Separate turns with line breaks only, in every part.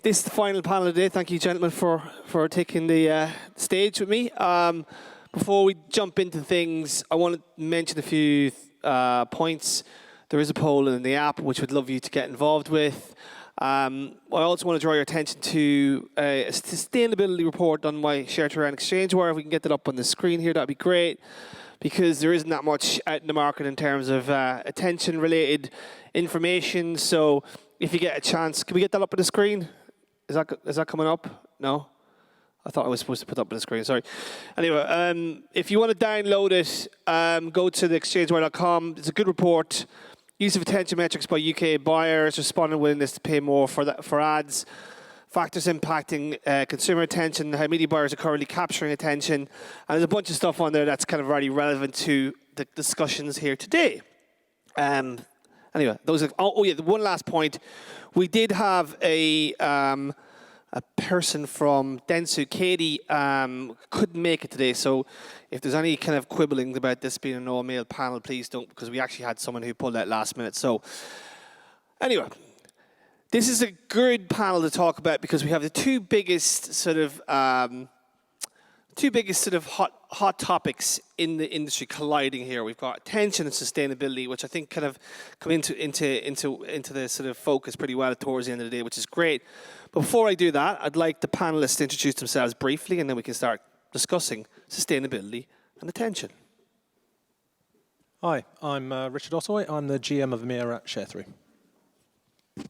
This is the final panel of the day. Thank you, gentlemen, for taking the stage with me. Before we jump into things, I want to mention a few points. There is a poll in the app, which we'd love you to get involved with. I also want to draw your attention to a sustainability report done by Sharethrough and ExchangeWire. If we can get that up on the screen here, that'd be great, because there isn't that much out in the market in terms of attention-related information. So if you get a chance, can we get that up on the screen? Is that coming up? No? I thought I was supposed to put up on the screen, sorry. Anyway, if you want to download it, go to the ExchangeWire.com. It's a good report. Use of attention metrics by UK buyers, responding willingness to pay more for ads, factors impacting consumer attention, how media buyers are currently capturing attention, and there's a bunch of stuff on there that's kind of very relevant to the discussions here today. Anyway, those are, one last point. We did have a person from Dentsu, Katie, couldn't make it today. So if there's any kind of quibbling about this being an all-male panel, please don't, because we actually had someone who pulled out last minute. So anyway, this is a good panel to talk about because we have the two biggest sort of hot topics in the industry colliding here. We've got attention and sustainability, which I think kind of come into the sort of focus pretty well towards the end of the day, which is great. But before I do that, I'd like the panelists to introduce themselves briefly, and then we can start discussing sustainability and attention.
Hi, I'm Richard Ottoy. I'm the GM of EMEA at Sharethrough.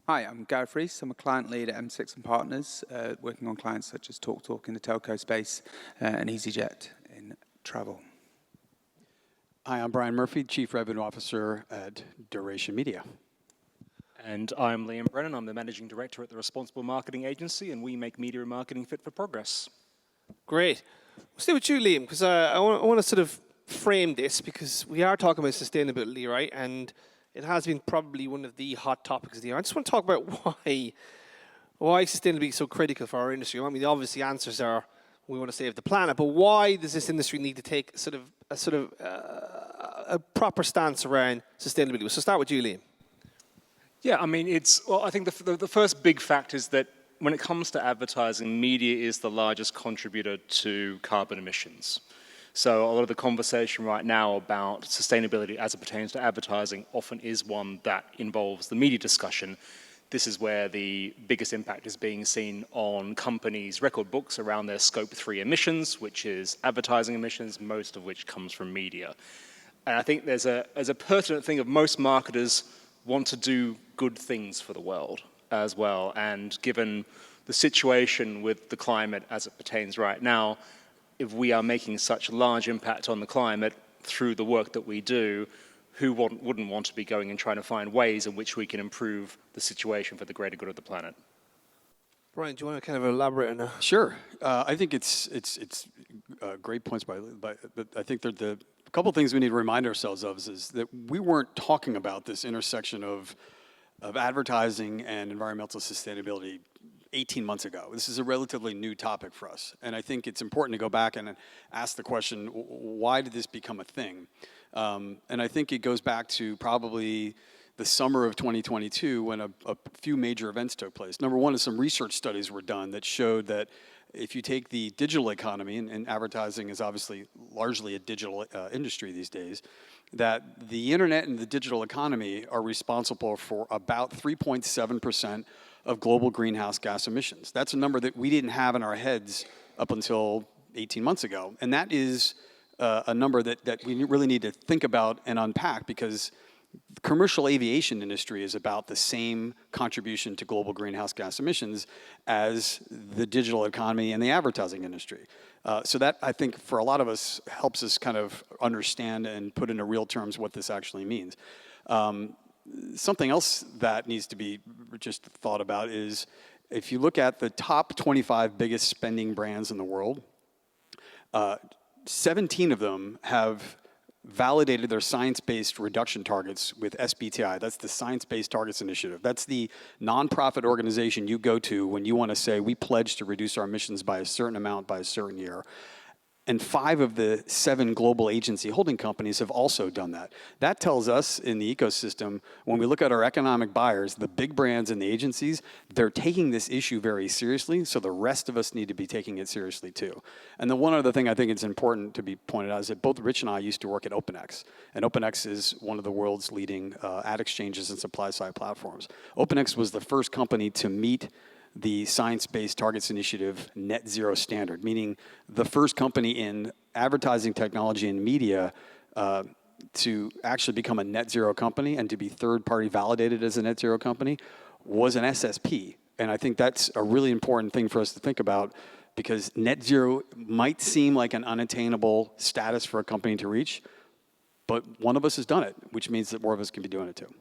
Hi, I'm Gareth Rees. I'm a client lead at mSix&Partners, working on clients such as TalkTalk in the telco space and EasyJet in travel.
Hi, I'm Brian Murphy, Chief Revenue Officer at Duration Media.
And I'm Brennan. I'm the Managing Director at the Responsible Marketing Agency, and we make media and marketing fit for progress.
Great. We'll stay with you, Liam, because I want to sort of frame this, because we are talking about sustainability, right? And it has been probably one of the hot topics of the year. I just want to talk about why sustainability is so critical for our industry. I mean, the obvious answers are we want to save the planet, but why does this industry need to take a proper stance around sustainability? So start with you, Liam.
Yeah, I mean, I think the first big fact is that when it comes to advertising, media is the largest contributor to carbon emissions. So a lot of the conversation right now about sustainability as it pertains to advertising often is one that involves the media discussion. This is where the biggest impact is being seen on companies' record books around their Scope 3 emissions, which is advertising emissions, most of which comes from media. And I think there's a pertinent thing of most marketers want to do good things for the world as well. And given the situation with the climate as it pertains right now, if we are making such a large impact on the climate through the work that we do, who wouldn't want to be going and trying to find ways in which we can improve the situation for the greater good of the planet?
Brian, do you want to kind of elaborate on that?
Sure. I think it's great points, but I think that a couple of things we need to remind ourselves of is that we weren't talking about this intersection of advertising and environmental sustainability 18 months ago. This is a relatively new topic for us. And I think it's important to go back and ask the question, why did this become a thing? And I think it goes back to probably the summer of 2022 when a few major events took place. Number one is some research studies were done that showed that if you take the digital economy, and advertising is obviously largely a digital industry these days, that the internet and the digital economy are responsible for about 3.7% of global greenhouse gas emissions. That's a number that we didn't have in our heads up until 18 months ago. And that is a number that we really need to think about and unpack, because the commercial aviation industry is about the same contribution to global greenhouse gas emissions as the digital economy and the advertising industry. So that, I think, for a lot of us, helps us kind of understand and put into real terms what this actually means. Something else that needs to be just thought about is, if you look at the top 25 biggest spending brands in the world, 17 of them have validated their science-based reduction targets with SBTI. That's the Science-Based Targets Initiative. That's the nonprofit organization you go to when you want to say, we pledge to reduce our emissions by a certain amount by a certain year. And 5 of the 7 global agency holding companies have also done that. That tells us in the ecosystem, when we look at our economic buyers, the big brands and the agencies, they're taking this issue very seriously, so the rest of us need to be taking it seriously too. And the one other thing I think it's important to be pointed out is that both Rich and I used to work at OpenX. And OpenX is one of the world's leading ad exchanges and supply-side platforms. OpenX was the first company to meet the Science-Based Targets Initiative net zero standard, meaning the first company in advertising technology and media to actually become a net zero company and to be third-party validated as a net zero company was an SSP. And I think that's a really important thing for us to think about, because net zero might seem like an unattainable status for a company to reach, but one of us has done it, which means that more of us can be doing it too.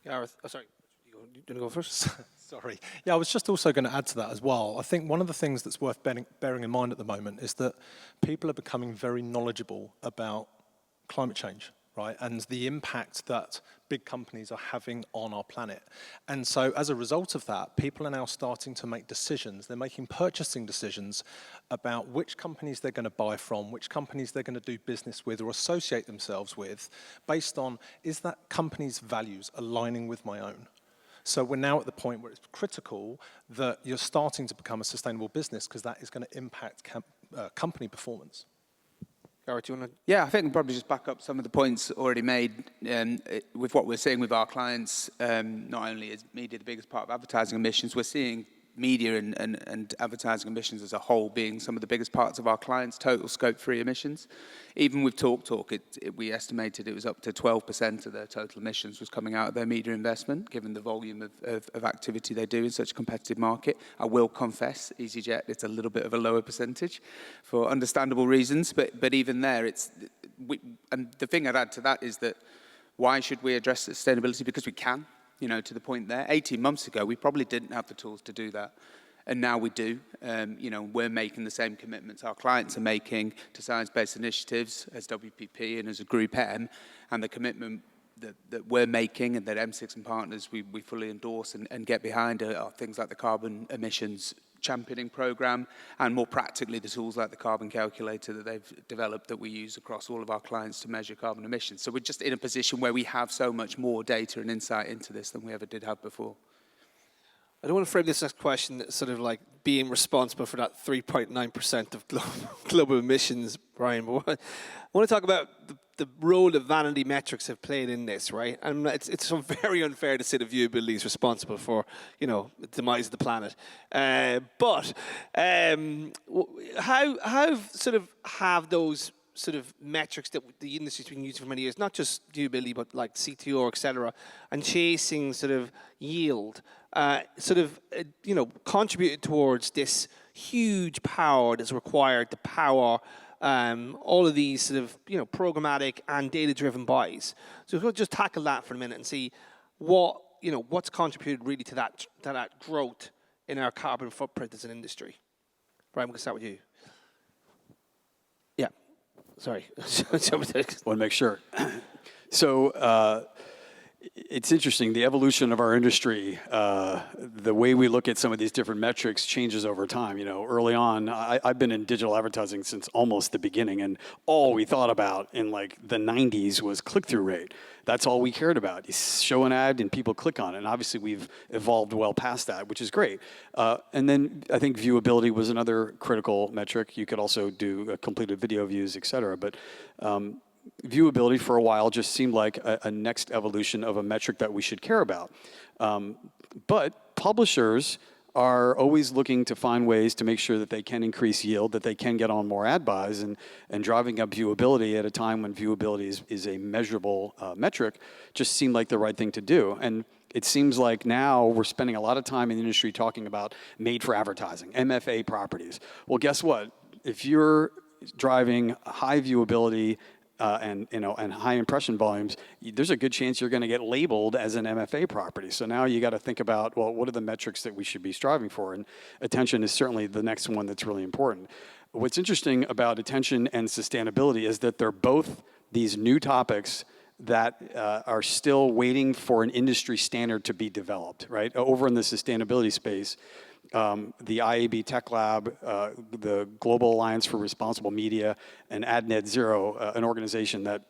Gareth, sorry, you want to go first?
Sorry. Yeah, I was just also going to add to that as well. I think one of the things that's worth bearing in mind at the moment is that people are becoming very knowledgeable about climate change, right? And the impact that big companies are having on our planet. And so as a result of that, people are now starting to make decisions. They're making purchasing decisions about which companies they're going to buy from, which companies they're going to do business with or associate themselves with, based on, is that company's values aligning with my own? So we're now at the point where it's critical that you're starting to become a sustainable business, because that is going to impact company performance.
Gareth, do you want to?
Yeah, I think I'll probably just back up some of the points already made with what we're seeing with our clients. Not only is media the biggest part of advertising emissions, we're seeing media and advertising emissions as a whole being some of the biggest parts of our clients' total Scope 3 emissions. Even with TalkTalk, we estimated it was up to 12% of their total emissions was coming out of their media investment, given the volume of activity they do in such a competitive market. I will confess, EasyJet, it's a little bit of a lower percentage for understandable reasons, but even there, and the thing I'd add to that is that why should we address sustainability? Because we can. You know, to the point there, 18 months ago, we probably didn't have the tools to do that. And now we do. You know, we're making the same commitments our clients are making to science-based initiatives as WPP and as a Group M. And the commitment that we're making and that mSix&Partners we fully endorse and get behind are things like the carbon emissions championing program, and more practically the tools like the carbon calculator that they've developed that we use across all of our clients to measure carbon emissions. So we're just in a position where we have so much more data and insight into this than we ever did have before.
I don't want to frame this next question as sort of like being responsible for that 3.9% of global emissions, Brian. But I want to talk about the role that vanity metrics have played in this, right? And it's so very unfair to say that viewability is responsible for, you know, the demise of the planet. But how sort of have those sort of metrics that the industry's been using for many years, not just viewability, but like CTR, et cetera, and chasing sort of yield, you know, contributed towards this huge power that's required to power all of these sort of, you know, programmatic and data-driven buys. So we'll just tackle that for a minute and see what, you know, what's contributed really to that growth in our carbon footprint as an industry. Brian, we'll start with you. Yeah, sorry.
Want to make sure. So it's interesting, the evolution of our industry, the way we look at some of these different metrics changes over time. You know, early on, I've been in digital advertising since almost the beginning, and all we thought about in like the 90s was click-through rate. That's all we cared about. You show an ad and people click on it, and obviously we've evolved well past that, which is great. And then I think viewability was another critical metric. You could also do completed video views, et cetera, but viewability for a while just seemed like a next evolution of a metric that we should care about. But publishers are always looking to find ways to make sure that they can increase yield, that they can get on more ad buys, and driving up viewability at a time when viewability is a measurable metric just seemed like the right thing to do. And it seems like now we're spending a lot of time in the industry talking about made for advertising, MFA properties. Well, guess what? If you're driving high viewability and high impression volumes, there's a good chance you're going to get labeled as an MFA property. So now you got to think about, well, what are the metrics that we should be striving for? And attention is certainly the next one that's really important. What's interesting about attention and sustainability is that they're both these new topics that are still waiting for an industry standard to be developed, right? Over in the sustainability space, the IAB Tech Lab, the Global Alliance for Responsible Media, and AdNet Zero, an organization that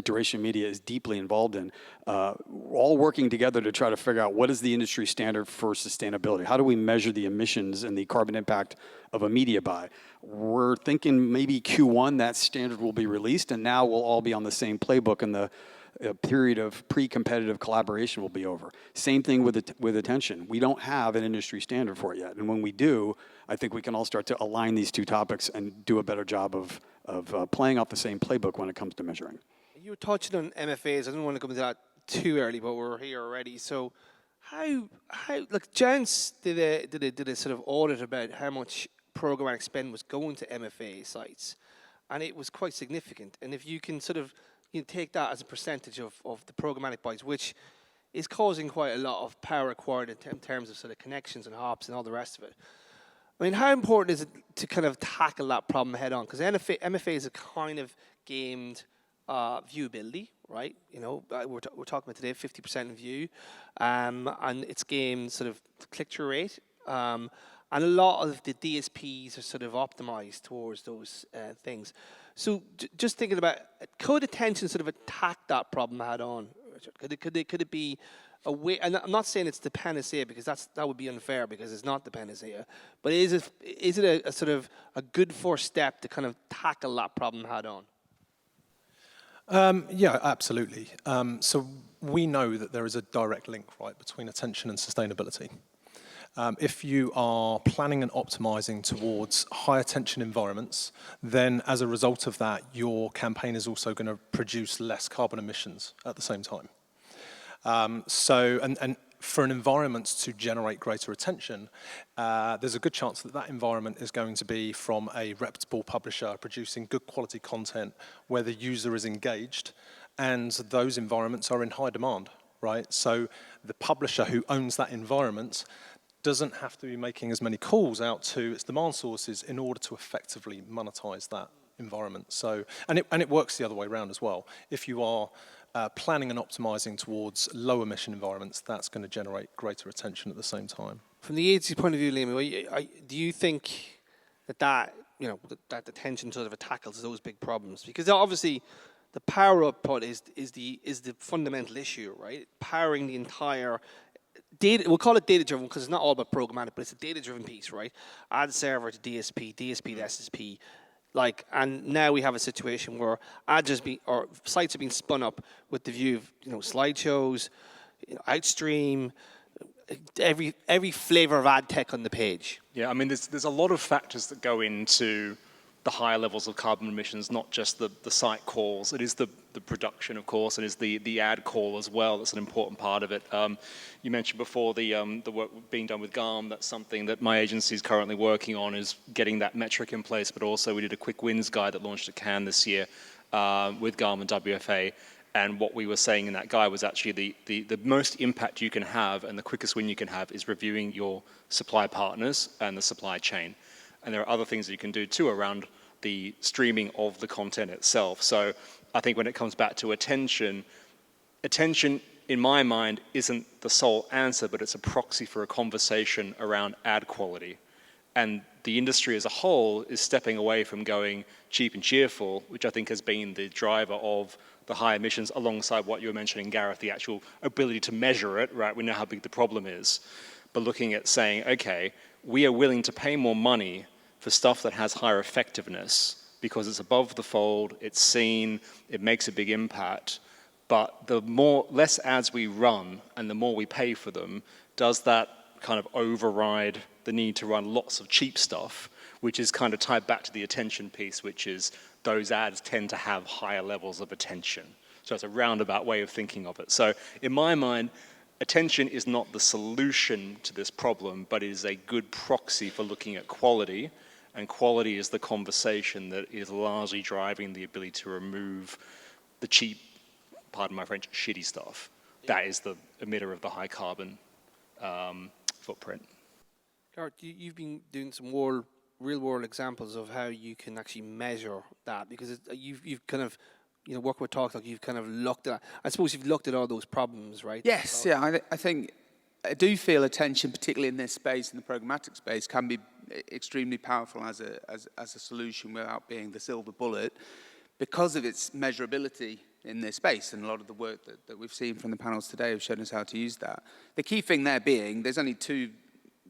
Duration Media is deeply involved in, all working together to try to figure out what is the industry standard for sustainability. How do we measure the emissions and the carbon impact of a media buy? We're thinking maybe Q1 that standard will be released, and now we'll all be on the same playbook, and the period of pre-competitive collaboration will be over. Same thing with attention. We don't have an industry standard for it yet, and when we do, I think we can all start to align these two topics and do a better job of playing off the same playbook when it comes to measuring.
You were touching on MFAs. I don't want to go into that too early, but we're here already. So, how like Jans did a sort of audit about how much programmatic spend was going to MFA sites, and it was quite significant. And if you can sort of take that as a percentage of the programmatic buys, which is causing quite a lot of power required in terms of sort of connections and hops and all the rest of it. I mean, how important is it to kind of tackle that problem head on? Because MFAs are kind of gamed viewability, right? You know, we're talking about today 50% view, and it's gamed sort of click-through rate, and a lot of the DSPs are sort of optimized towards those things. So just thinking about, could attention sort of attack that problem head on? Richard? Could it be a way? And I'm not saying it's the panacea, because that would be unfair, because it's not the panacea. But is it a sort of a good first step to kind of tackle that problem head on?
Yeah, absolutely. So we know that there is a direct link, right, between attention and sustainability. If you are planning and optimizing towards high attention environments, then as a result of that, your campaign is also going to produce less carbon emissions at the same time. And for an environment to generate greater attention, there's a good chance that that environment is going to be from a reputable publisher producing good quality content where the user is engaged, and those environments are in high demand, right? So the publisher who owns that environment doesn't have to be making as many calls out to its demand sources in order to effectively monetize that environment. So, and it works the other way around as well. If you are planning and optimizing towards low emission environments, that's going to generate greater attention at the same time.
From the agency point of view, Liam, do you think that attention sort of tackles those big problems? Because obviously, the power output is the fundamental issue, right? Powering the entire data. We'll call it data driven, because it's not all about programmatic, but it's a data driven piece, right? Ad server to DSP, DSP to SSP. And now we have a situation where sites are being spun up with the view of slideshows, outstream, every flavor of ad tech on the page.
Yeah, I mean, there's a lot of factors that go into the higher levels of carbon emissions, not just the site calls. It is the production, of course, and is the ad call as well. That's an important part of it. You mentioned before the work being done with GARM. That's something that my agency is currently working on, is getting that metric in place. But also we did a quick wins guide that launched at Cannes this year with GARM and WFA. And what we were saying in that guide was actually the most impact you can have and the quickest win you can have is reviewing your supply partners and the supply chain. And there are other things that you can do too around the streaming of the content itself. So I think when it comes back to attention in my mind isn't the sole answer, but it's a proxy for a conversation around ad quality. And the industry as a whole is stepping away from going cheap and cheerful, which I think has been the driver of the high emissions, alongside what you were mentioning, Gareth, the actual ability to measure it, right? We know how big the problem is. But looking at saying, okay, we are willing to pay more money for stuff that has higher effectiveness because it's above the fold, it's seen, it makes a big impact. But the less ads we run and the more we pay for them, does that kind of override the need to run lots of cheap stuff, which is kind of tied back to the attention piece, which is those ads tend to have higher levels of attention. So it's a roundabout way of thinking of it. So in my mind, attention is not the solution to this problem, but it is a good proxy for looking at quality. And quality is the conversation that is largely driving the ability to remove the cheap, pardon my French, shitty stuff. That is the emitter of the high carbon footprint.
Gareth, you've been doing some real world examples of how you can actually measure that, because you've kind of, work with TalkTalk, you've kind of looked at, I suppose you've looked at all those problems, right?
Yes, yeah, I think I do feel attention, particularly in this space, in the programmatic space, can be extremely powerful as a solution without being the silver bullet, because of its measurability in this space. And a lot of the work that we've seen from the panels today have shown us how to use that. The key thing there being, there's only two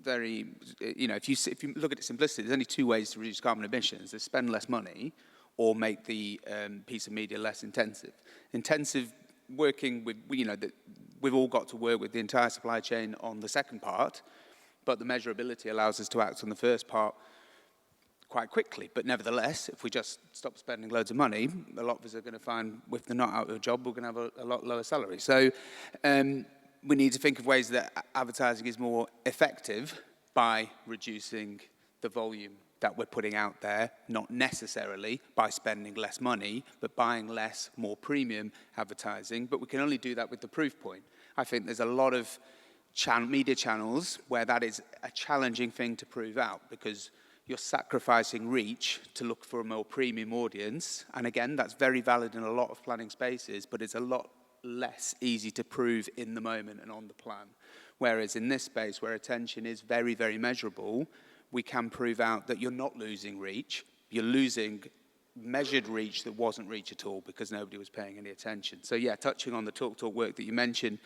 very, if you look at it simplistically, there's only two ways to reduce carbon emissions. There's spend less money or make the piece of media less intensive. Intensive working with, we've all got to work with the entire supply chain on the second part, but the measurability allows us to act on the first part quite quickly. But nevertheless, if we just stop spending loads of money, a lot of us are going to find, if they're not out of a job, we're going to have a lot lower salary. So we need to think of ways that advertising is more effective by reducing the volume that we're putting out there, not necessarily by spending less money, but buying less, more premium advertising. But we can only do that with the proof point. I think there's a lot of media channels where that is a challenging thing to prove out, because you're sacrificing reach to look for a more premium audience. And again, that's very valid in a lot of planning spaces, but it's a lot less easy to prove in the moment and on the plan. Whereas in this space, where attention is very, very measurable, we can prove out that you're not losing reach, you're losing measured reach that wasn't reach at all because nobody was paying any attention. So yeah, touching on the Talk work that you mentioned,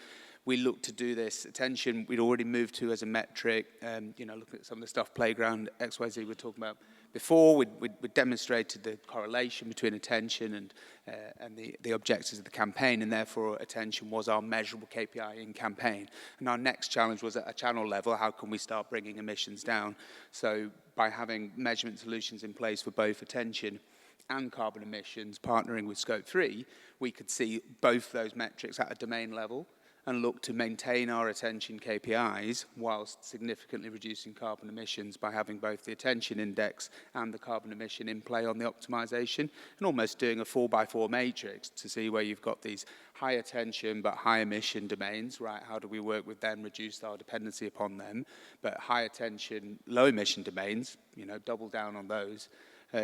we look to do this attention. We'd already moved to as a metric, look at some of the stuff, playground, XYZ we were talking about before. We demonstrated the correlation between attention and the objectives of the campaign, and therefore attention was our measurable KPI in campaign. And our next challenge was at a channel level, how can we start bringing emissions down? So by having measurement solutions in place for both attention and carbon emissions, partnering with Scope 3, we could see both those metrics at a domain level and look to maintain our attention KPIs whilst significantly reducing carbon emissions by having both the attention index and the carbon emission in play on the optimization, and almost doing a 4x4 matrix to see where you've got these high attention but high emission domains, right? How do we work with them, reduce our dependency upon them? But high attention, low emission domains, double down on those.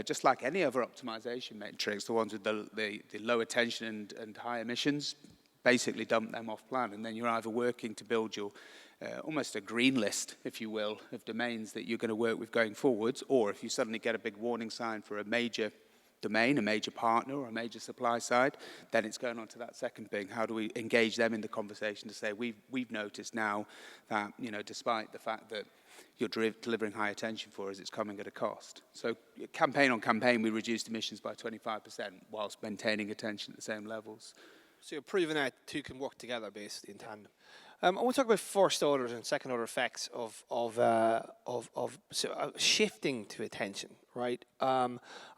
Just like any other optimization metrics, the ones with the low attention and high emissions, basically dump them off plan, and then you're either working to build your almost a green list, if you will, of domains that you're going to work with going forwards, or if you suddenly get a big warning sign for a major domain, a major partner, or a major supply side, then it's going on to that second thing. How do we engage them in the conversation to say, we've noticed now that, despite the fact that you're delivering high attention for us, it's coming at a cost. So campaign on campaign, we reduced emissions by 25% whilst maintaining attention at the same levels.
So you're proving that two can work together, basically, in tandem. I want to talk about first order and second order effects of shifting to attention, right? I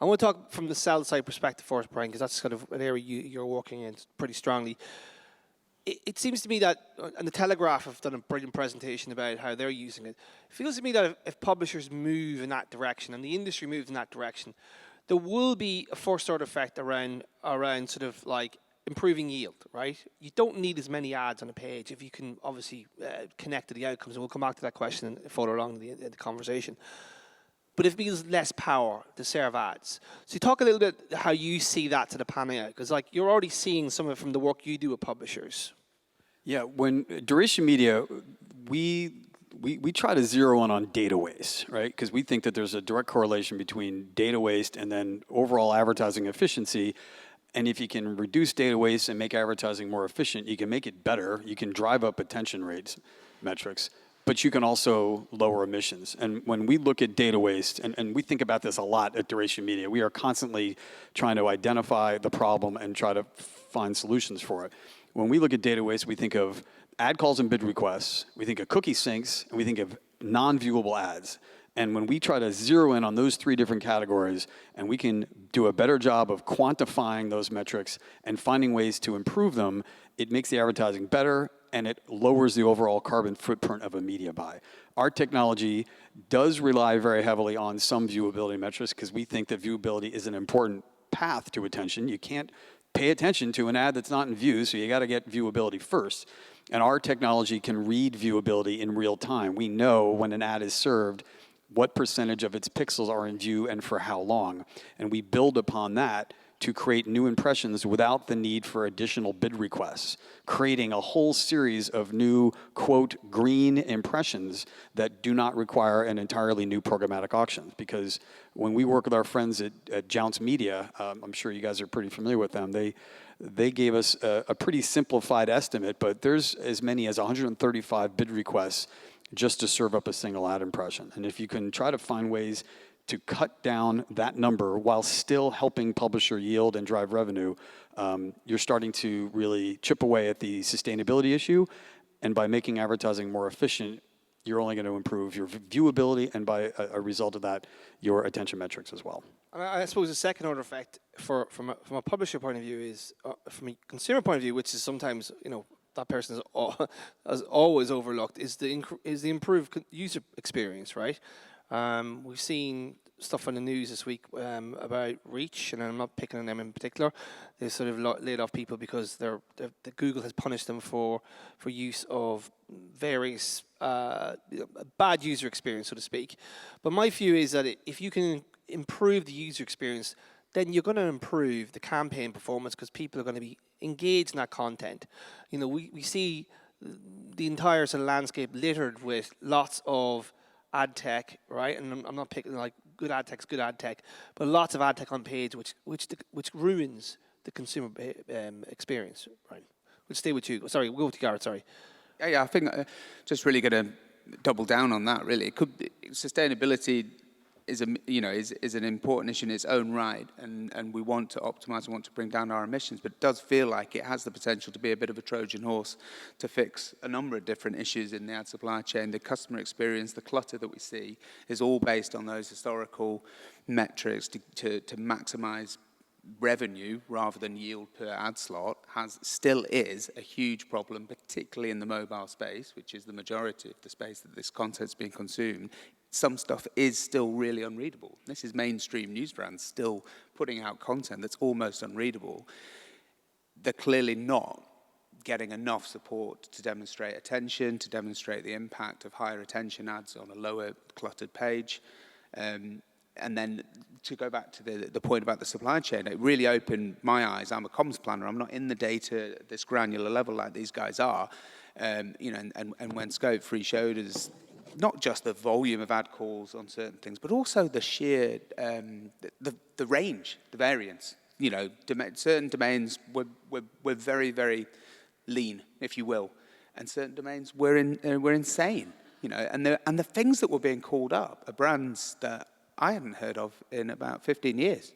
want to talk from the sell side perspective first, Brian, because that's kind of an area you're working in pretty strongly. It seems to me that, and the Telegraph have done a brilliant presentation about how they're using it. It feels to me that if publishers move in that direction and the industry moves in that direction, there will be a first order effect around sort of like improving yield, right? You don't need as many ads on a page if you can obviously connect to the outcomes, and we'll come back to that question further along in the conversation. But it means less power to serve ads. So you talk a little bit how you see that to the panning out, because like you're already seeing some of it from the work you do with publishers.
Yeah, when Duration Media, we try to zero in on data waste, right? Because we think that there's a direct correlation between data waste and then overall advertising efficiency. And if you can reduce data waste and make advertising more efficient, you can make it better. You can drive up attention rates metrics, but you can also lower emissions. And when we look at data waste, and we think about this a lot at Duration Media, we are constantly trying to identify the problem and try to find solutions for it. When we look at data waste, we think of ad calls and bid requests, we think of cookie syncs, and we think of non-viewable ads. And when we try to zero in on those three different categories, and we can do a better job of quantifying those metrics and finding ways to improve them, it makes the advertising better, and it lowers the overall carbon footprint of a media buy. Our technology does rely very heavily on some viewability metrics because we think that viewability is an important path to attention. You can't pay attention to an ad that's not in view, so you got to get viewability first. And our technology can read viewability in real time. We know when an ad is served what percentage of its pixels are in view and for how long. And we build upon that to create new impressions without the need for additional bid requests, creating a whole series of new, quote, green impressions that do not require an entirely new programmatic auction. Because when we work with our friends at Jounce Media, I'm sure you guys are pretty familiar with them, they gave us a pretty simplified estimate, but there's as many as 135 bid requests just to serve up a single ad impression. And if you can try to find ways to cut down that number while still helping publisher yield and drive revenue, you're starting to really chip away at the sustainability issue. And by making advertising more efficient, you're only going to improve your viewability, and by a result of that, your attention metrics as well.
And I suppose the second order effect from a publisher point of view is, from a consumer point of view, which is sometimes, that person is always overlooked, is the improved user experience, right? We've seen stuff on the news this week about Reach, and I'm not picking on them in particular. They sort of laid off people because the Google has punished them for use of various bad user experience, so to speak. But my view is that if you can improve the user experience, then you're going to improve the campaign performance, because people are going to be engaged in that content. We see the entire sort of landscape littered with lots of ad tech, right? And I'm not picking like good ad tech, but lots of ad tech on page which ruins the consumer experience, right? We'll stay with you. Sorry, we'll go with you, Gareth. Sorry.
Yeah, I think just really going to double down on that. Really, sustainability is an important issue in its own right, and we want to optimize, we want to bring down our emissions, but it does feel like it has the potential to be a bit of a Trojan horse to fix a number of different issues in the ad supply chain. The customer experience, the clutter that we see, is all based on those historical metrics to maximize revenue rather than yield per ad slot. Still is a huge problem, particularly in the mobile space, which is the majority of the space that this content's being consumed. Some stuff is still really unreadable. This is mainstream news brands still putting out content that's almost unreadable. They're clearly not getting enough support to demonstrate attention, to demonstrate the impact of higher attention ads on a lower cluttered page. And then to go back to the point about the supply chain, it really opened my eyes. I'm a comms planner. I'm not in the data at this granular level like these guys are. And when Scope 3 showed us not just the volume of ad calls on certain things, but also the sheer, the range, the variance. Certain domains were very, very lean, if you will, and certain domains were insane. And the things that were being called up are brands that I hadn't heard of in about 15 years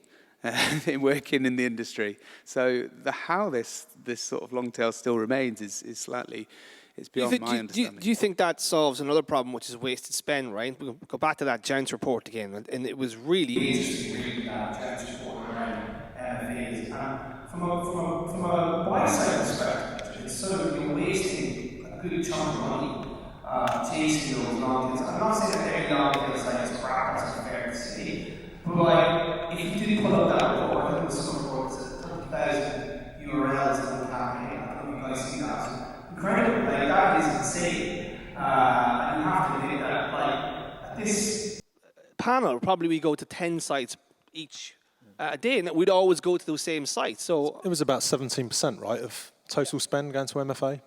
in working in the industry. So how this sort of long tail still remains is slightly. It's beyond my understanding.
Do you think that solves another problem, which is wasted spend, right? We'll go back to that Jounce report again, and it was really interesting reading that Jounce report around MFAs. And from a buy-side perspective, it's sort of you're wasting a good chunk of money chasing those long tails. I'm not saying that every long tail site is crap, that's unfair to say, but like, if you did pull up that report, I think it was some report that said 30,000 URLs in one campaign. I don't know if you guys see that. Incredible, like that is insane, and you have to admit that, like, at this panel, probably we go to 10 sites each a day, and we'd always go to those same sites. So
it was about 17%, right, of total spend going to MFA.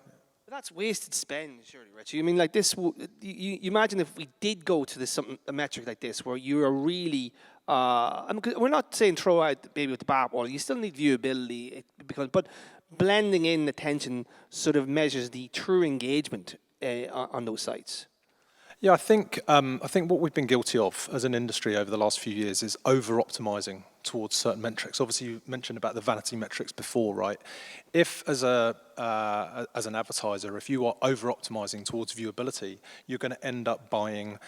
That's wasted spend, surely, Richie. I mean, like this. You imagine if we did go to a metric like this, where you are really. We're not saying throw out the baby with the bathwater. You still need viewability, but blending in attention sort of measures the true engagement on those sites.
Yeah, I think what we've been guilty of as an industry over the last few years is over-optimizing towards certain metrics. Obviously, you mentioned about the vanity metrics before, right? If as an advertiser, if you are over-optimizing towards viewability, you're going to end up buying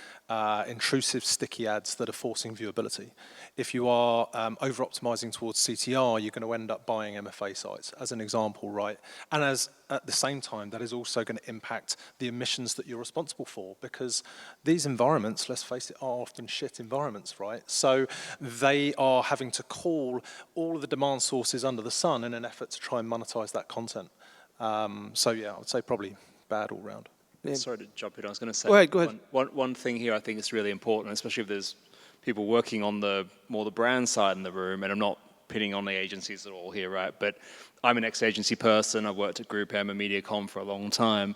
intrusive, sticky ads that are forcing viewability. If you are over-optimizing towards CTR, you're going to end up buying MFA sites, as an example, right? And at the same time, that is also going to impact the emissions that you're responsible for, because these environments, let's face it, are often shit environments, right? So they are having to call all of the demand sources under the sun in an effort to try and monetize that content. So yeah, I would say probably bad all round.
Yeah. Sorry to jump in. I was going to say
go ahead.
One thing here I think is really important, especially if there's people working on the brand side in the room, and I'm not pinning on the agencies at all here, right? But I'm an ex-agency person. I've worked at Group M and MediaCom for a long time.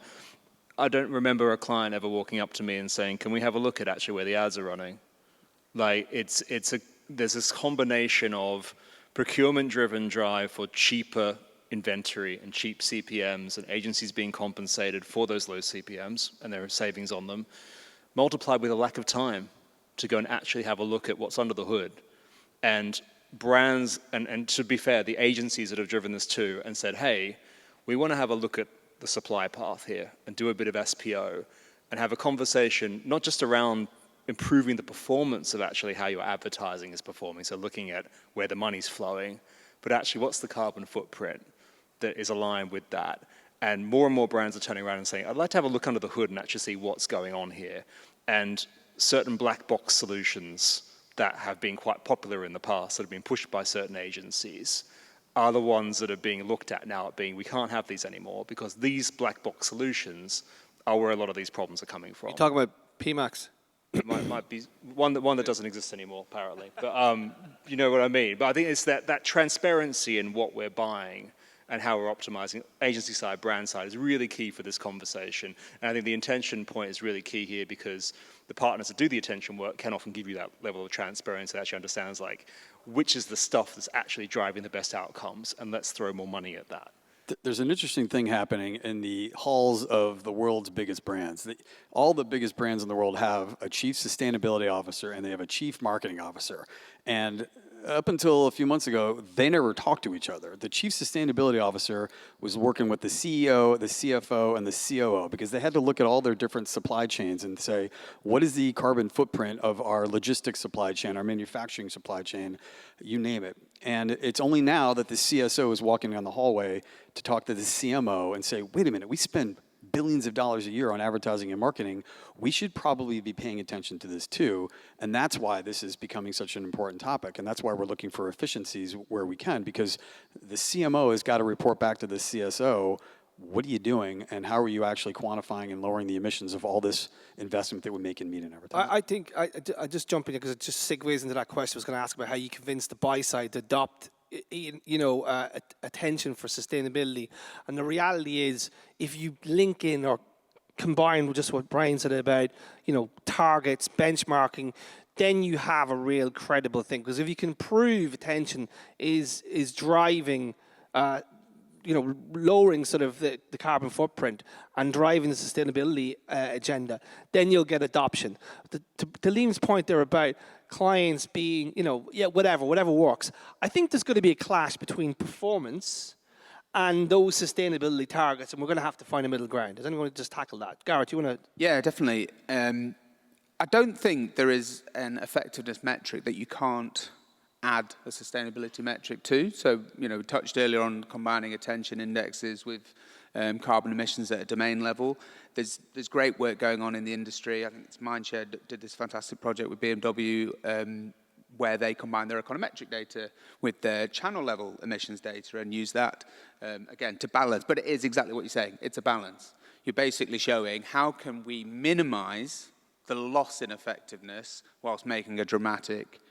I don't remember a client ever walking up to me and saying, can we have a look at actually where the ads are running? Like, there's this combination of procurement-driven drive for cheaper inventory and cheap CPMs and agencies being compensated for those low CPMs and their savings on them, multiplied with a lack of time to go and actually have a look at what's under the hood. And brands, and to be fair, the agencies that have driven this too and said, hey, we want to have a look at the supply path here and do a bit of SPO and have a conversation, not just around improving the performance of actually how your advertising is performing, so looking at where the money's flowing, but actually what's the carbon footprint that is aligned with that. And more brands are turning around and saying, I'd like to have a look under the hood and actually see what's going on here. And certain black box solutions that have been quite popular in the past, that have been pushed by certain agencies, are the ones that are being looked at now at being, we can't have these anymore because these black box solutions are where a lot of these problems are coming from.
You're talking about PMAX?
It might be one that doesn't exist anymore, apparently. But you know what I mean. But I think it's that transparency in what we're buying and how we're optimizing, agency side, brand side, is really key for this conversation. And I think the intention point is really key here because the partners that do the attention work can often give you that level of transparency that actually understands like which is the stuff that's actually driving the best outcomes, and let's throw more money at that.
There's an interesting thing happening in the halls of the world's biggest brands. All the biggest brands in the world have a chief sustainability officer and they have a chief marketing officer. And up until a few months ago, they never talked to each other. The chief sustainability officer was working with the CEO, the CFO, and the COO because they had to look at all their different supply chains and say, what is the carbon footprint of our logistics supply chain, our manufacturing supply chain, you name it. And it's only now that the CSO is walking down the hallway to talk to the CMO and say, wait a minute, we spend billions of dollars a year on advertising and marketing. We should probably be paying attention to this too. And that's why this is becoming such an important topic. And that's why we're looking for efficiencies where we can, because the CMO has got to report back to the CSO, what are you doing and how are you actually quantifying and lowering the emissions of all this investment that we make in media and advertising?
I think, I just jump in because it just segues into that question I was going to ask about how you convince the buy side to adopt attention for sustainability. And the reality is, if you link in or combine with just what Brian said about, targets, benchmarking, then you have a real credible thing. Because if you can prove attention is driving, lowering sort of the carbon footprint and driving the sustainability agenda, then you'll get adoption. To Liam's point there about clients being, whatever works. I think there's going to be a clash between performance and those sustainability targets, and we're going to have to find a middle ground. Does anyone want to just tackle that? Gareth, you want to?
Yeah, definitely. I don't think there is an effectiveness metric that you can't add a sustainability metric to. So, we touched earlier on combining attention indexes with carbon emissions at a domain level. There's great work going on in the industry. I think it's Mindshare did this fantastic project with BMW where they combine their econometric data with their channel level emissions data and use that, again, to balance. But it is exactly what you're saying. It's a balance. You're basically showing how can we minimize the loss in effectiveness whilst making a dramatic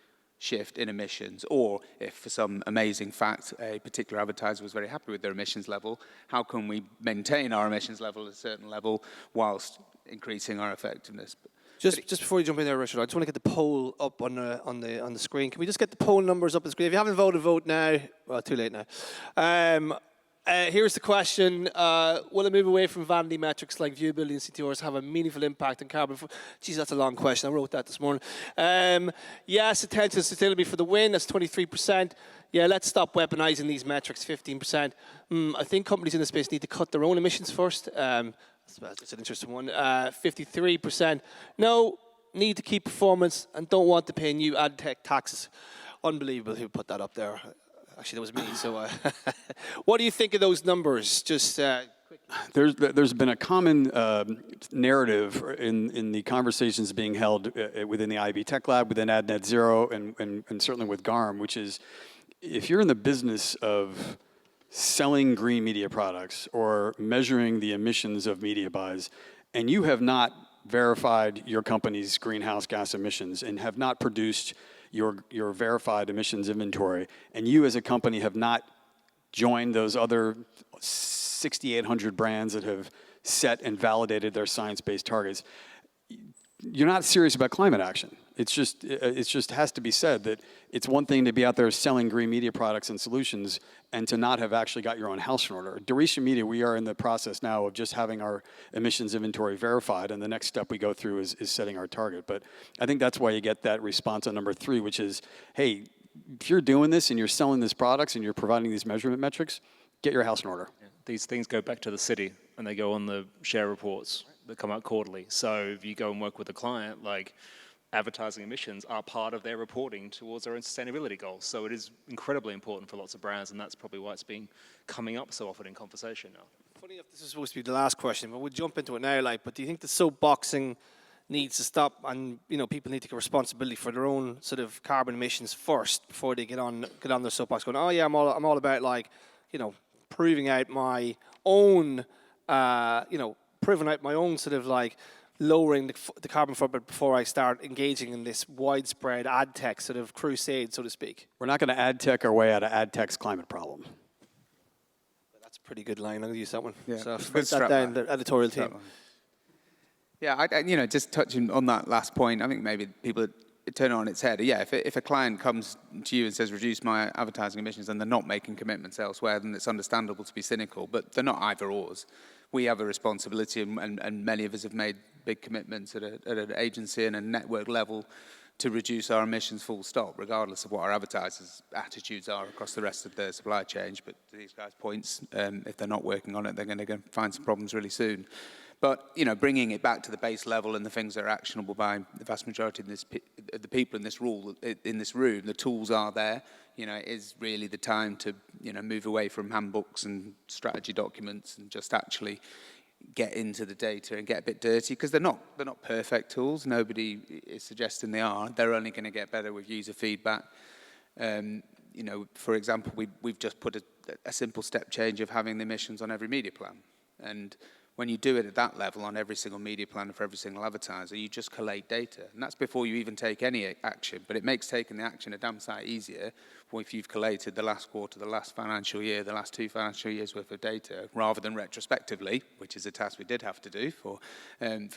shift in emissions, or if for some amazing fact a particular advertiser was very happy with their emissions level, how can we maintain our emissions level at a certain level whilst increasing our effectiveness?
Just before you jump in there, Richard, I just want to get the poll up on the screen. Can we just get the poll numbers up on the screen? If you haven't voted, vote now. Well, too late now. Here's the question. Will a move away from vanity metrics like viewability and CTRs have a meaningful impact on carbon? Geez, that's a long question. I wrote that this morning. Yes, attention to sustainability for the win. That's 23%. Yeah, let's stop weaponizing these metrics, 15%. I think companies in the space need to cut their own emissions first. That's an interesting one. 53%. No, need to keep performance and don't want to pay new ad tech taxes. Unbelievable who put that up there. Actually, that was me. So, what do you think of those numbers? Just quickly.
There's been a common narrative in the conversations being held within the IB Tech Lab, within AdNet Zero, and certainly with GARM, which is if you're in the business of selling green media products or measuring the emissions of media buys, and you have not verified your company's greenhouse gas emissions and have not produced your verified emissions inventory, and you as a company have not joined those other 6,800 brands that have set and validated their science-based targets, you're not serious about climate action. It's just has to be said that it's one thing to be out there selling green media products and solutions and to not have actually got your own house in order. Duration Media, we are in the process now of just having our emissions inventory verified, and the next step we go through is setting our target. But I think that's why you get that response on number 3, which is, hey, if you're doing this and you're selling these products and you're providing these measurement metrics, get your house in order.
Yeah. These things go back to the city, and they go on the share reports that come out quarterly. So if you go and work with a client, like, advertising emissions are part of their reporting towards their own sustainability goals. So it is incredibly important for lots of brands, and that's probably why it's been coming up so often in conversation now.
Funny enough, this is supposed to be the last question, but we'll jump into it now. But do you think the soapboxing needs to stop, and people need to take responsibility for their own sort of carbon emissions first before they get on their soapbox, going, oh yeah, I'm all about proving out my own, sort of lowering the carbon footprint before I start engaging in this widespread ad tech sort of crusade, so to speak.
We're not going to ad tech our way out of ad tech's climate problem.
That's a pretty good line. I'm going to use that one.
Yeah,
so
good
put that down, the editorial team.
Yeah, just touching on that last point, I think maybe people turn it on its head. Yeah, if a client comes to you and says, reduce my advertising emissions, and they're not making commitments elsewhere, then it's understandable to be cynical, but they're not either ors. We have a responsibility, and many of us have made big commitments at an agency and a network level to reduce our emissions full stop, regardless of what our advertisers' attitudes are across the rest of the supply chain. But to these guys' points, if they're not working on it, they're going to find some problems really soon. But, bringing it back to the base level and the things that are actionable by the vast majority of the people in this room, the tools are there. It is really the time to, move away from handbooks and strategy documents and just actually get into the data and get a bit dirty, because they're not perfect tools. Nobody is suggesting they are. They're only going to get better with user feedback. For example, we've just put a simple step change of having the emissions on every media plan. And when you do it at that level on every single media plan for every single advertiser, you just collate data. And that's before you even take any action. But it makes taking the action a damn sight easier if you've collated the last quarter, the last financial year, the last 2 financial years worth of data, rather than retrospectively, which is a task we did have to do for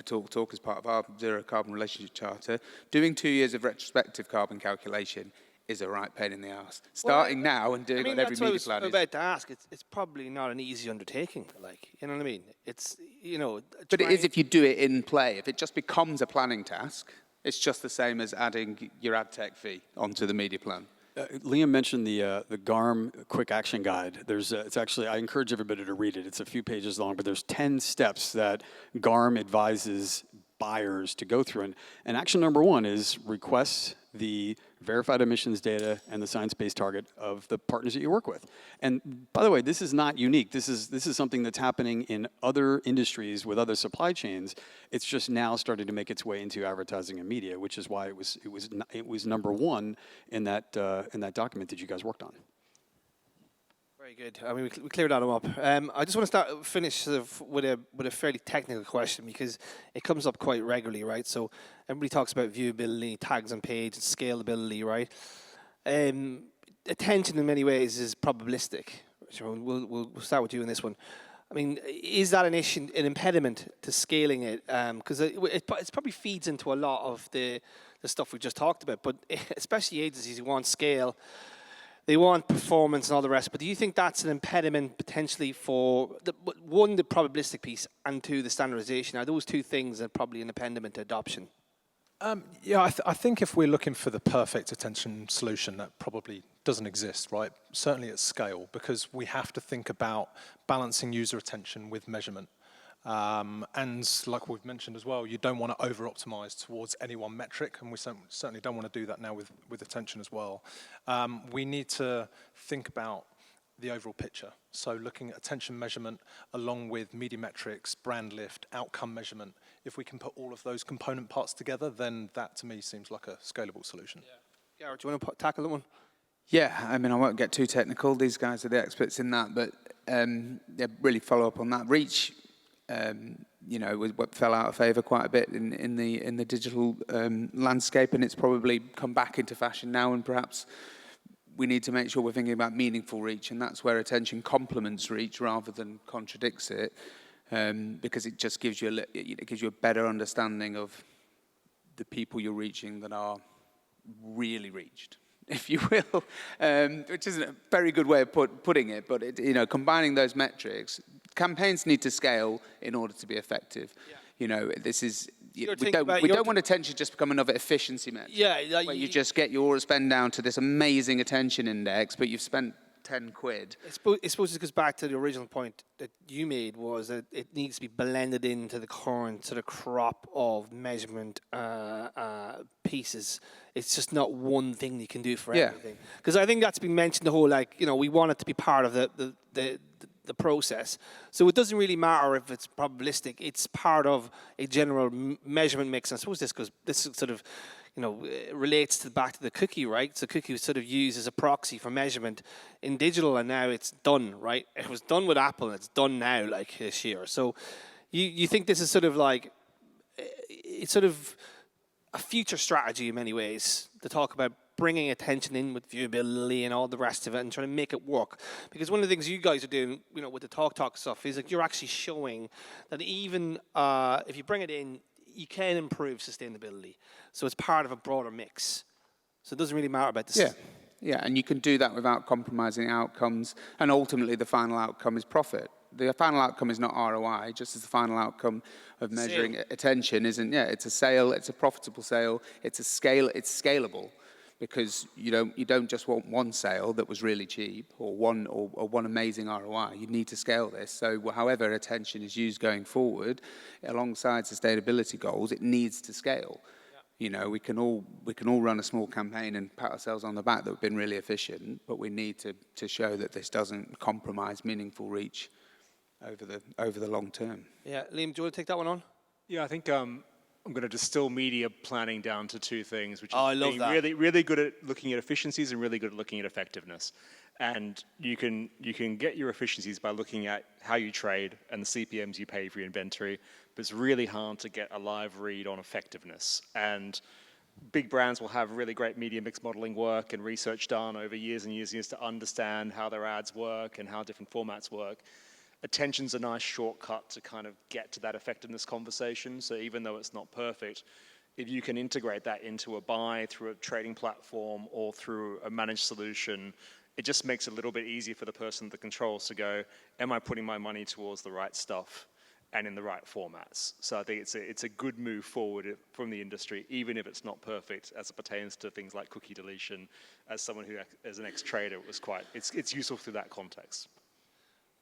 Talk as part of our Zero Carbon Relationship Charter. Doing 2 years of retrospective carbon calculation is a right pain in the ass. Starting now and doing on every media plan.
I was about to ask. It's probably not an easy undertaking. You know what I mean? It's
But it is if you do it in play. If it just becomes a planning task, it's just the same as adding your ad tech fee onto the media plan.
Liam mentioned the GARM Quick Action Guide. It's actually, I encourage everybody to read it. It's a few pages long, but there's 10 steps that GARM advises buyers to go through. And action number 1 is request the verified emissions data and the science-based target of the partners that you work with. And by the way, this is not unique. This is something that's happening in other industries with other supply chains. It's just now starting to make its way into advertising and media, which is why it was number 1 in that document that you guys worked on.
Very good. I mean, we cleared that up. I just want to finish sort of with a fairly technical question, because it comes up quite regularly, right? So everybody talks about viewability, tags on page, and scalability, right? Attention in many ways is probabilistic. Ciaran, we'll start with you in this one. I mean, is that an issue, an impediment to scaling it? Because it probably feeds into a lot of the stuff we just talked about, but especially agencies who want scale. They want performance and all the rest, but do you think that's an impediment potentially for, the probabilistic piece, and 2, the standardization? Are those 2 things that are probably an impediment to adoption?
Yeah, I think if we're looking for the perfect attention solution, that probably doesn't exist, right? Certainly at scale, because we have to think about balancing user attention with measurement. And like we've mentioned as well, you don't want to over-optimize towards any one metric, and we certainly don't want to do that now with attention as well. We need to think about the overall picture. So looking at attention measurement along with media metrics, brand lift, outcome measurement. If we can put all of those component parts together, then that to me seems like a scalable solution.
Yeah. Gareth, do you want to tackle that one?
Yeah, I mean, I won't get too technical. These guys are the experts in that, but really follow up on that. Reach what fell out of favour quite a bit in the digital landscape, and it's probably come back into fashion now, and perhaps we need to make sure we're thinking about meaningful reach, and that's where attention complements reach rather than contradicts it, because it just gives you a better understanding of the people you're reaching that are really reached, if you will, which isn't a very good way of putting it, but combining those metrics, campaigns need to scale in order to be effective. Yeah. This is we don't want attention just become another efficiency metric.
Yeah,
where you just get your spend down to this amazing attention index, but you've spent 10 quid.
I suppose it goes back to the original point that you made, was that it needs to be blended into the current sort of crop of measurement pieces. It's just not one thing you can do for everything. Because I think that's been mentioned, the whole, we want it to be part of the process. So it doesn't really matter if it's probabilistic. It's part of a general measurement mix. And I suppose this sort of relates back to the cookie, right? So cookie was sort of used as a proxy for measurement in digital, and now it's done, right? It was done with Apple, and it's done now, this year. So you think this is sort of it's sort of a future strategy in many ways to talk about bringing attention in with viewability and all the rest of it and trying to make it work. Because one of the things you guys are doing, with the talk stuff is you're actually showing that even if you bring it in, you can improve sustainability. So it's part of a broader mix. So it doesn't really matter about this.
Yeah, and you can do that without compromising outcomes. And ultimately, the final outcome is profit. The final outcome is not ROI, just as the final outcome of measuring attention isn't. Yeah, it's a sale. It's a profitable sale. It's scalable, because you don't just want one sale that was really cheap or one amazing ROI. You need to scale this. So however attention is used going forward, alongside sustainability goals, it needs to scale. Yeah. We can all run a small campaign and pat ourselves on the back that we've been really efficient, but we need to show that this doesn't compromise meaningful reach over the long term.
Yeah, Liam, do you want to take that one on?
Yeah, I think I'm going to distill media planning down to two things, which is
being
really, really good at looking at efficiencies and really good at looking at effectiveness. And you can get your efficiencies by looking at how you trade and the CPMs you pay for your inventory, but it's really hard to get a live read on effectiveness. And big brands will have really great media mix modeling work and research done over years and years and years to understand how their ads work and how different formats work. Attention's a nice shortcut to kind of get to that effectiveness conversation. So even though it's not perfect, if you can integrate that into a buy through a trading platform or through a managed solution, it just makes it a little bit easier for the person that controls to go, am I putting my money towards the right stuff and in the right formats? So I think it's a good move forward from the industry, even if it's not perfect as it pertains to things like cookie deletion. As someone who, as an ex-trader, it's useful through that context.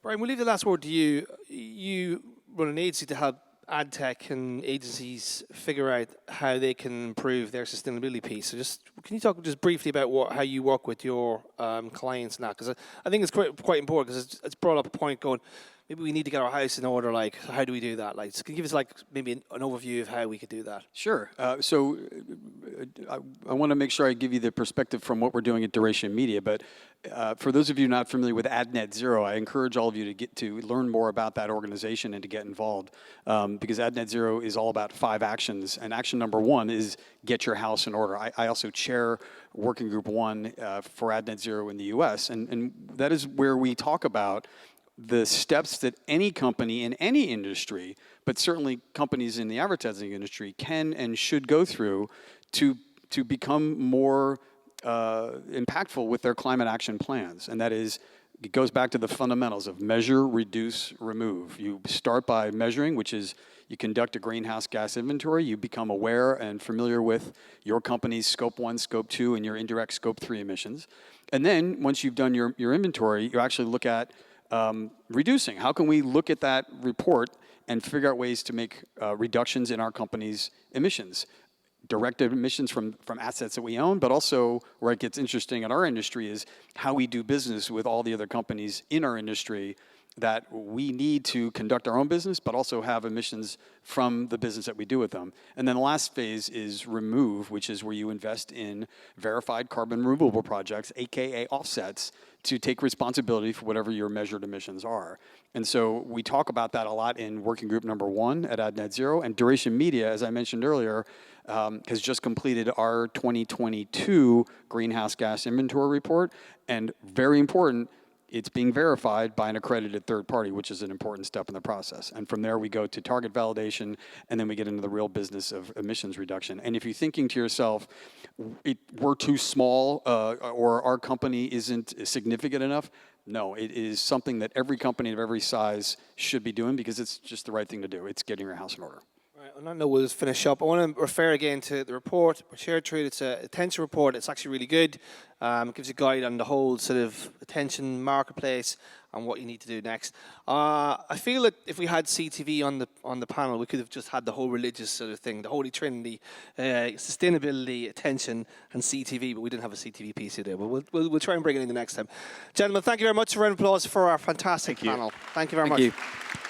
Brian, we'll leave the last word to you. You run an agency to help ad tech and agencies figure out how they can improve their sustainability piece. So can you talk just briefly about how you work with your clients now? Because I think it's quite important, because it's brought up a point going, maybe we need to get our house in order. How do we do that? So can you give us maybe an overview of how we could do that?
Sure. So I want to make sure I give you the perspective from what we're doing at Duration Media. But for those of you not familiar with AdNet0, I encourage all of you to learn more about that organization and to get involved, because AdNet0 is all about 5 actions. And action number 1 is get your house in order. I also chair Working Group 1 for AdNet0 in the U.S. And that is where we talk about the steps that any company in any industry, but certainly companies in the advertising industry, can and should go through to become more impactful with their climate action plans. And that is, it goes back to the fundamentals of measure, reduce, remove. You start by measuring, which is you conduct a greenhouse gas inventory. You become aware and familiar with your company's Scope 1, Scope 2, and your indirect Scope 3 emissions. And then once you've done your inventory, you actually look at reducing. How can we look at that report and figure out ways to make reductions in our company's emissions? Direct emissions from assets that we own, but also where it gets interesting in our industry is how we do business with all the other companies in our industry that we need to conduct our own business, but also have emissions from the business that we do with them. And then the last phase is remove, which is where you invest in verified carbon removable projects, AKA offsets, to take responsibility for whatever your measured emissions are. And so we talk about that a lot in working group number 1 at Ad Net Zero. And Duration Media, as I mentioned earlier, has just completed our 2022 greenhouse gas inventory report. And very important, it's being verified by an accredited third party, which is an important step in the process. And from there, we go to target validation, and then we get into the real business of emissions reduction. And if you're thinking to yourself, we're too small, or our company isn't significant enough, no, it is something that every company of every size should be doing because it's just the right thing to do. It's getting your house in order.
Right, on that note, we'll just finish up. I want to refer again to the report, Sharethrough. It's a attention report. It's actually really good. It gives you a guide on the whole sort of attention marketplace and what you need to do next. I feel that if we had CTV on the panel, we could have just had the whole religious sort of thing, the Holy Trinity, sustainability, attention, and CTV, but we didn't have a CTV piece today. But we'll try and bring it in the next time. Gentlemen, thank you very much. A round of applause for our fantastic panel. Thank you very much.
Thank you.